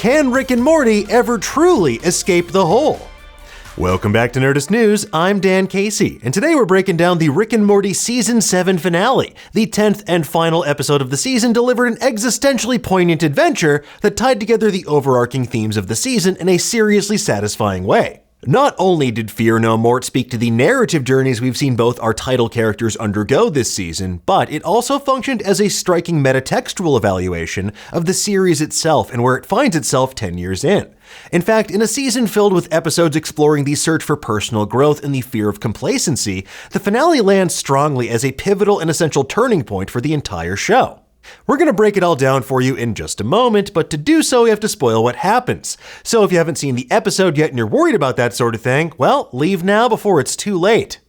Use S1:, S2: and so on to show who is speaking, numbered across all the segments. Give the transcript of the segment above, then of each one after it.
S1: Can Rick and Morty ever truly escape the hole? Welcome back to Nerdist News, I'm Dan Casey, and today we're breaking down the Rick and Morty Season 7 finale. The 10th and final episode of the season delivered an existentially poignant adventure that tied together the overarching themes of the season in a seriously satisfying way. Not only did Fear No Mort speak to the narrative journeys we've seen both our title characters undergo this season, but it also functioned as a striking metatextual evaluation of the series itself and where it finds itself 10 years in. In fact, in a season filled with episodes exploring the search for personal growth and the fear of complacency, the finale lands strongly as a pivotal and essential turning point for the entire show. We're going to break it all down for you in just a moment, but to do so, we have to spoil what happens. So if you haven't seen the episode yet and you're worried about that sort of thing, well, leave now before it's too late.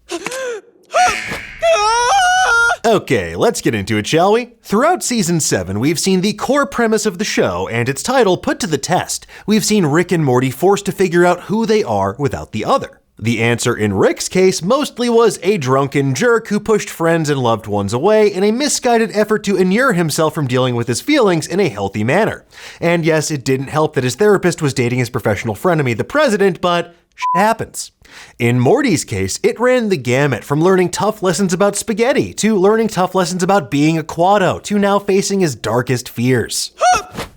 S1: Okay, let's get into it, shall we? Throughout Season 7, we've seen the core premise of the show and its title put to the test. We've seen Rick and Morty forced to figure out who they are without the other. The answer in Rick's case mostly was a drunken jerk who pushed friends and loved ones away in a misguided effort to inure himself from dealing with his feelings in a healthy manner. And yes, it didn't help that his therapist was dating his professional frenemy, the president, but shit happens. In Morty's case, it ran the gamut from learning tough lessons about spaghetti to learning tough lessons about being a quado to now facing his darkest fears.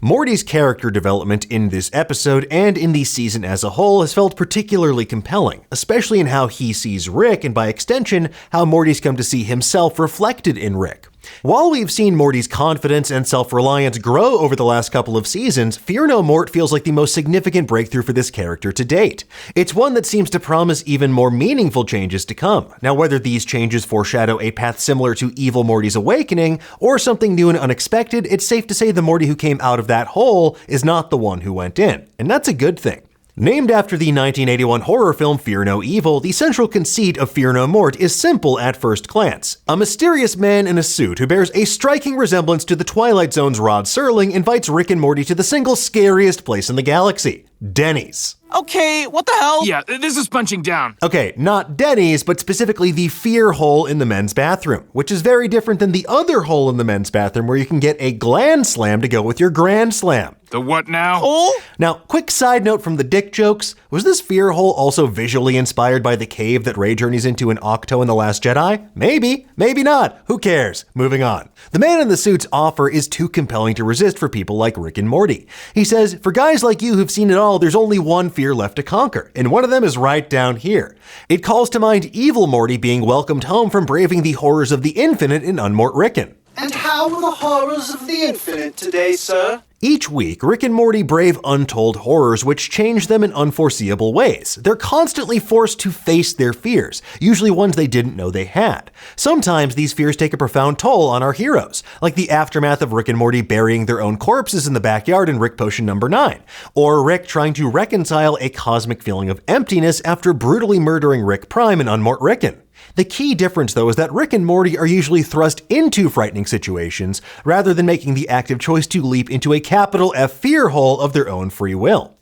S1: Morty's character development in this episode and in the season as a whole has felt particularly compelling, especially in how he sees Rick and by extension, how Morty's come to see himself reflected in Rick. While we've seen Morty's confidence and self-reliance grow over the last couple of seasons, Fear No Mort feels like the most significant breakthrough for this character to date. It's one that seems to promise even more meaningful changes to come. Now, whether these changes foreshadow a path similar to evil Morty's awakening or something new and unexpected, it's safe to say the Morty who came out of that hole is not the one who went in, and that's a good thing. Named after the 1981 horror film Fear No Evil, the central conceit of Fear No Mort is simple at first glance. A mysterious man in a suit who bears a striking resemblance to the Twilight Zone's Rod Serling invites Rick and Morty to the single scariest place in the galaxy, Denny's.
S2: Okay, what the hell?
S3: Yeah, this is punching down.
S1: Okay, not Denny's, but specifically the fear hole in the men's bathroom, which is very different than the other hole in the men's bathroom where you can get a gland slam to go with your grand slam.
S3: The what now?
S2: Oh?
S1: Now, quick side note from the dick jokes, was this fear hole also visually inspired by the cave that Rey journeys into in Octo in The Last Jedi? Maybe, maybe not. Who cares? Moving on. The man in the suit's offer is too compelling to resist for people like Rick and Morty. He says, for guys like you who've seen it all, there's only one fear left to conquer, and one of them is right down here. It calls to mind evil Morty being welcomed home from braving the horrors of the infinite in Unmort Ricken.
S4: And how are the horrors of the infinite today, sir?
S1: Each week, Rick and Morty brave untold horrors which change them in unforeseeable ways. They're constantly forced to face their fears, usually ones they didn't know they had. Sometimes these fears take a profound toll on our heroes, like the aftermath of Rick and Morty burying their own corpses in the backyard in Rick Potion number 9, or Rick trying to reconcile a cosmic feeling of emptiness after brutally murdering Rick Prime in Unmort Ricken. The key difference, though, is that Rick and Morty are usually thrust into frightening situations rather than making the active choice to leap into a capital F fear hole of their own free will.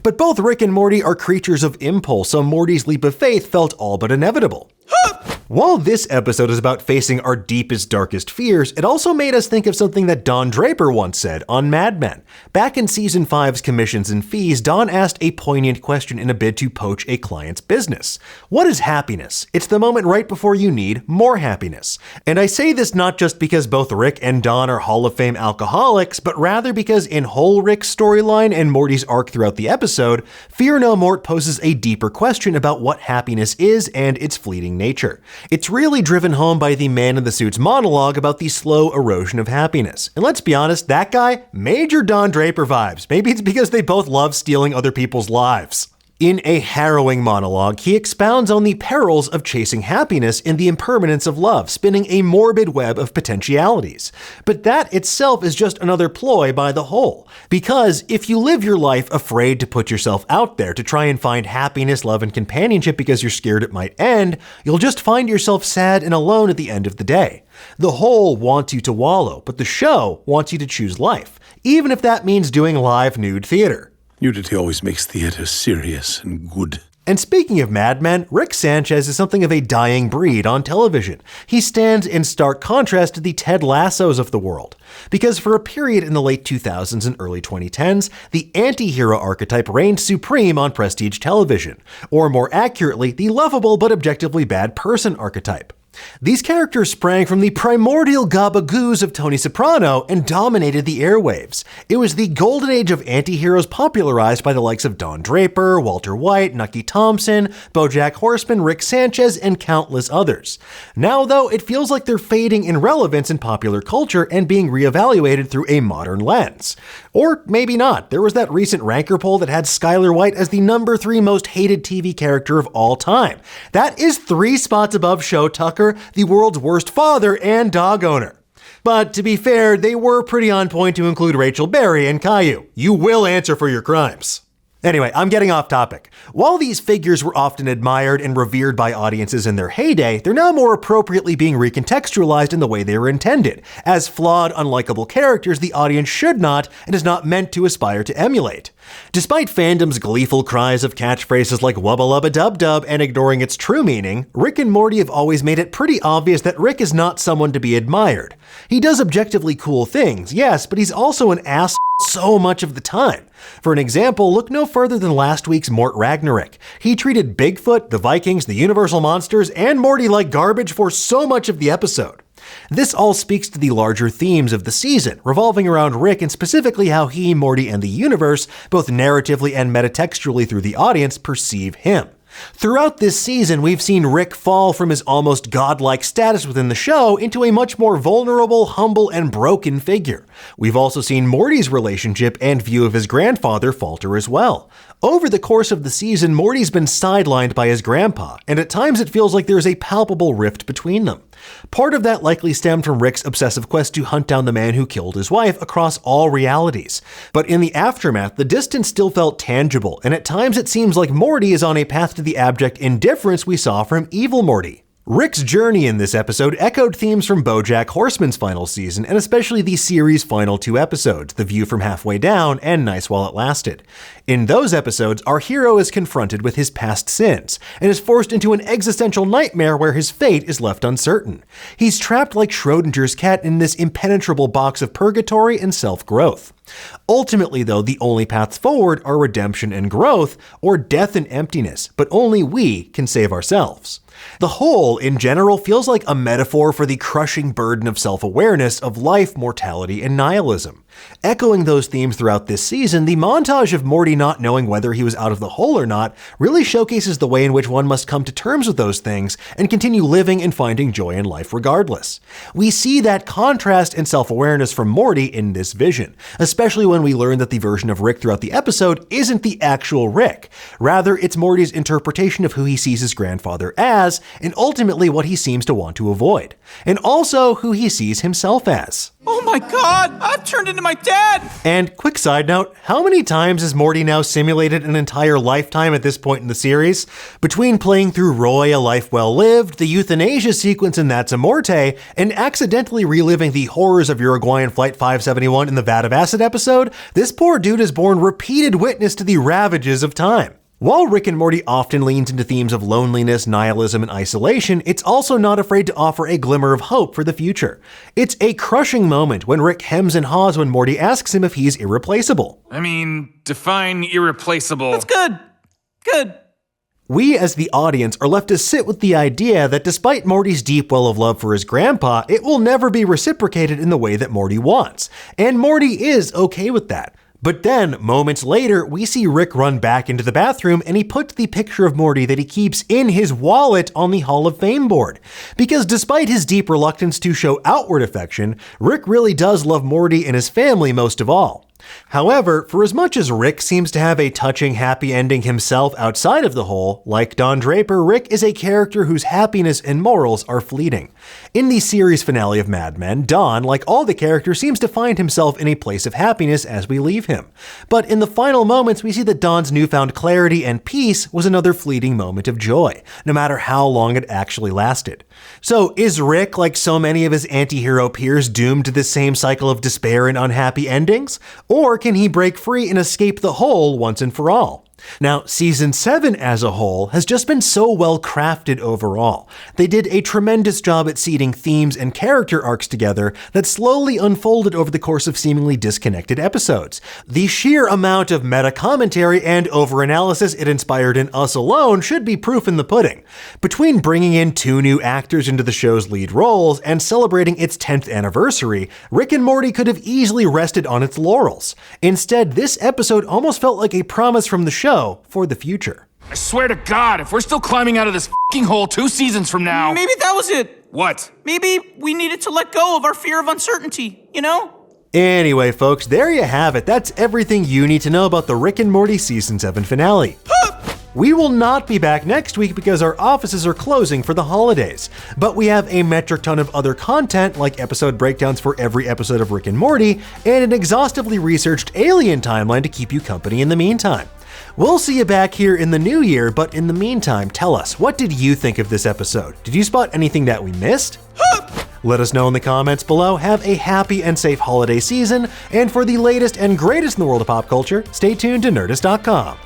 S1: But both Rick and Morty are creatures of impulse, so Morty's leap of faith felt all but inevitable. While this episode is about facing our deepest, darkest fears, it also made us think of something that Don Draper once said on Mad Men. Back in Season 5's Commissions and Fees, Don asked a poignant question in a bid to poach a client's business. What is happiness? It's the moment right before you need more happiness. And I say this not just because both Rick and Don are Hall of Fame alcoholics, but rather because in whole Rick's storyline and Morty's arc throughout the episode, Fear No Mort poses a deeper question about what happiness is and its fleeting nature. It's really driven home by the man in the suit's monologue about the slow erosion of happiness. And let's be honest, that guy, major Don Draper vibes. Maybe it's because they both love stealing other people's lives. In a harrowing monologue, he expounds on the perils of chasing happiness and the impermanence of love, spinning a morbid web of potentialities. But that itself is just another ploy by the whole. Because if you live your life afraid to put yourself out there to try and find happiness, love, and companionship because you're scared it might end, you'll just find yourself sad and alone at the end of the day. The whole wants you to wallow, but the show wants you to choose life, even if that means doing live nude theater.
S5: Nudity always makes theater serious and good.
S1: And speaking of Mad Men, Rick Sanchez is something of a dying breed on television. He stands in stark contrast to the Ted Lassos of the world. Because for a period in the late 2000s and early 2010s, the anti-hero archetype reigned supreme on prestige television, or more accurately, the lovable but objectively bad person archetype. These characters sprang from the primordial gabagoos of Tony Soprano and dominated the airwaves. It was the golden age of anti-heroes popularized by the likes of Don Draper, Walter White, Nucky Thompson, BoJack Horseman, Rick Sanchez, and countless others. Now, though, it feels like they're fading in relevance in popular culture and being reevaluated through a modern lens. Or maybe not. There was that recent ranker poll that had Skylar White as the number 3 most hated TV character of all time. That is 3 spots above Show Tucker, the world's worst father and dog owner. But to be fair, they were pretty on point to include Rachel Berry and Caillou. You will answer for your crimes. Anyway, I'm getting off topic. While these figures were often admired and revered by audiences in their heyday, they're now more appropriately being recontextualized in the way they were intended, as flawed, unlikable characters the audience should not and is not meant to aspire to emulate. Despite fandom's gleeful cries of catchphrases like wubba lubba dub dub and ignoring its true meaning, Rick and Morty have always made it pretty obvious that Rick is not someone to be admired. He does objectively cool things, yes, but he's also an ass so much of the time. For an example, look no further than last week's Mort Ragnarok. He treated Bigfoot, the Vikings, the Universal Monsters, and Morty like garbage for so much of the episode. This all speaks to the larger themes of the season, revolving around Rick and specifically how he, Morty, and the universe, both narratively and metatextually through the audience, perceive him. Throughout this season, we've seen Rick fall from his almost godlike status within the show into a much more vulnerable, humble, and broken figure. We've also seen Morty's relationship and view of his grandfather falter as well. Over the course of the season, Morty's been sidelined by his grandpa, and at times it feels like there's a palpable rift between them. Part of that likely stemmed from Rick's obsessive quest to hunt down the man who killed his wife across all realities. But in the aftermath, the distance still felt tangible, and at times it seems like Morty is on a path to the abject indifference we saw from Evil Morty. Rick's journey in this episode echoed themes from BoJack Horseman's final season, and especially the series' final 2 episodes, The View from Halfway Down and Nice While It Lasted. In those episodes, our hero is confronted with his past sins, and is forced into an existential nightmare where his fate is left uncertain. He's trapped like Schrodinger's cat in this impenetrable box of purgatory and self-growth. Ultimately, though, the only paths forward are redemption and growth, or death and emptiness, but only we can save ourselves. The whole, in general, feels like a metaphor for the crushing burden of self-awareness of life, mortality, and nihilism. Echoing those themes throughout this season, the montage of Morty not knowing whether he was out of the hole or not really showcases the way in which one must come to terms with those things and continue living and finding joy in life regardless. We see that contrast and self-awareness from Morty in this vision, especially when we learn that the version of Rick throughout the episode isn't the actual Rick. Rather, it's Morty's interpretation of who he sees his grandfather as, and ultimately what he seems to want to avoid. And also who he sees himself as.
S3: Oh my god, I've turned into my dad!
S1: And quick side note, how many times has Morty now simulated an entire lifetime at this point in the series? Between playing through Roy, A Life Well Lived, the euthanasia sequence in That's a Morte, and accidentally reliving the horrors of Uruguayan Flight 571 in the Vat of Acid episode, this poor dude has borne repeated witness to the ravages of time. While Rick and Morty often leans into themes of loneliness, nihilism, and isolation, it's also not afraid to offer a glimmer of hope for the future. It's a crushing moment when Rick hems and haws when Morty asks him if he's irreplaceable.
S3: I mean, define irreplaceable.
S2: That's good. Good.
S1: We, as the audience, are left to sit with the idea that despite Morty's deep well of love for his grandpa, it will never be reciprocated in the way that Morty wants. And Morty is okay with that. But then, moments later, we see Rick run back into the bathroom and he puts the picture of Morty that he keeps in his wallet on the Hall of Fame board. Because despite his deep reluctance to show outward affection, Rick really does love Morty and his family most of all. However, for as much as Rick seems to have a touching happy ending himself outside of the hole, like Don Draper, Rick is a character whose happiness and morals are fleeting. In the series finale of Mad Men, Don, like all the characters, seems to find himself in a place of happiness as we leave him. But in the final moments, we see that Don's newfound clarity and peace was another fleeting moment of joy, no matter how long it actually lasted. So is Rick, like so many of his anti-hero peers, doomed to this same cycle of despair and unhappy endings? Or can he break free and escape the hole once and for all? Now, Season 7 as a whole has just been so well crafted overall. They did a tremendous job at seeding themes and character arcs together that slowly unfolded over the course of seemingly disconnected episodes. The sheer amount of meta-commentary and over-analysis it inspired in us alone should be proof in the pudding. Between bringing in 2 new actors into the show's lead roles and celebrating its 10th anniversary, Rick and Morty could have easily rested on its laurels. Instead, this episode almost felt like a promise from the show for the future.
S3: I swear to God, if we're still climbing out of this f***ing hole 2 seasons from now...
S2: Maybe that was it.
S3: What?
S2: Maybe we needed to let go of our fear of uncertainty, you know?
S1: Anyway, folks, there you have it. That's everything you need to know about the Rick and Morty Season 7 finale. We will not be back next week because our offices are closing for the holidays, but we have a metric ton of other content like episode breakdowns for every episode of Rick and Morty and an exhaustively researched alien timeline to keep you company in the meantime. We'll see you back here in the new year, but in the meantime, tell us, what did you think of this episode? Did you spot anything that we missed? Let us know in the comments below. Have a happy and safe holiday season, and for the latest and greatest in the world of pop culture, stay tuned to Nerdist.com.